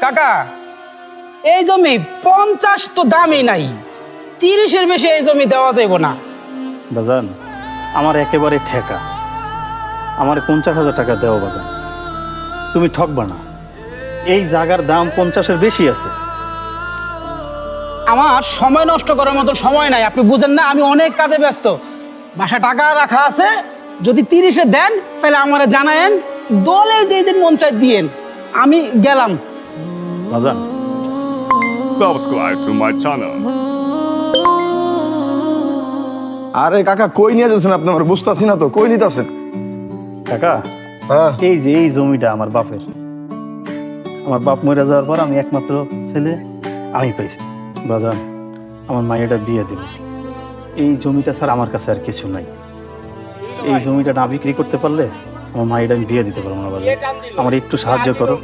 কাকা এই জমি 50 তো দামই নাই, 30-এর বেশি এই জমি দেওয়া যাইব না। বাজান আমার একেবারে ঠেকা, আমার 50,000 টাকা দেওয়া বাজান, তুমি ঠকবা না। এই জায়গার দাম 50-এর বেশি আছে। আমার সময় নষ্ট করার মতো সময় নাই, আপনি বুঝেন না আমি অনেক কাজে ব্যস্ত। বাসা টাকা রাখা আছে, যদি 30-এ দেন তাহলে আমারে জানায়েন, দলে যেদিন মন চাই দিয়েন, আমি গেলাম। বাজান Subscribe to my channel. আরে কাকা কই নিয়ে যাচ্ছেন আপনি? আমার বুঝতেছি না তো, কই নিতেছেন? কাকা হ্যাঁ এই যে এই জমিটা আমার বাপের, আমার বাপ মরে যাওয়ার পর আমি একমাত্র ছেলে আমি পাইছি। বাজান আমার মায়েরটা বিয়ে দিল, এই জমিটা ছাড়া আমার কাছে আর কিছু নাই। এই জমিটা না বিক্রি করতে পারলে আমার মায়েরটা আমি বিয়ে দিতে পারবো না। বাজান আমার একটু সাহায্য করো,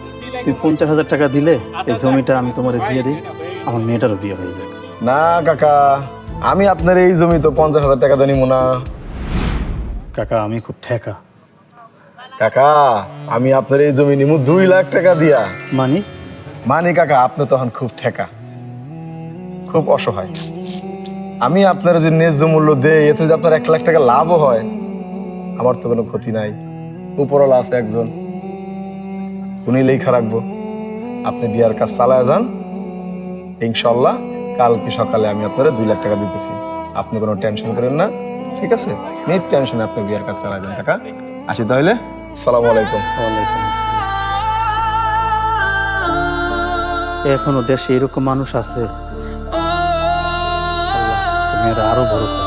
তুমি 50,000 টাকা দিলে এই জমিটা আমি তোমার দিয়ে দিই, আমার মেয়েটারও বিয়ে হয়ে যাবে। না কাকা, আমি আপনার এই জমি তো 50,000 টাকা দিয়ে নিবো না। কাকা আমি খুব ঠেকা। কাকা আমি আপনার এই জমি নিবো 2 লাখ টাকা দিয়া। মানে কাকা আপনি তখন খুব ঠেকা, খুব অসহায়। আমি আপনার যে ন্যায্য মূল্য দেই, এতে যদি আপনার 1 লাখ টাকা লাভও হয়, আমার তো কোনো ক্ষতি নাই। উপরওয়ালা আছে একজন, উনি লেখা রাখবো। আপনি বিয়ার কাজ চালায় যান, ইনশাল্লাহ কালকে সকালে আমি আপনার 2 লাখ টাকা দিতেছি। আপনি কোনো টেনশন করেন না, ঠিক আছে? নিট টেনশনে আপনি বিয়ার কাজ চালায় যান। টাকা আসি তাহলে, আসসালামু আলাইকুম। ওয়ালাইকুম আসসালাম। এখনো দেশে এরকম মানুষ আছে, আল্লাহ তুমি আরো বড় করো।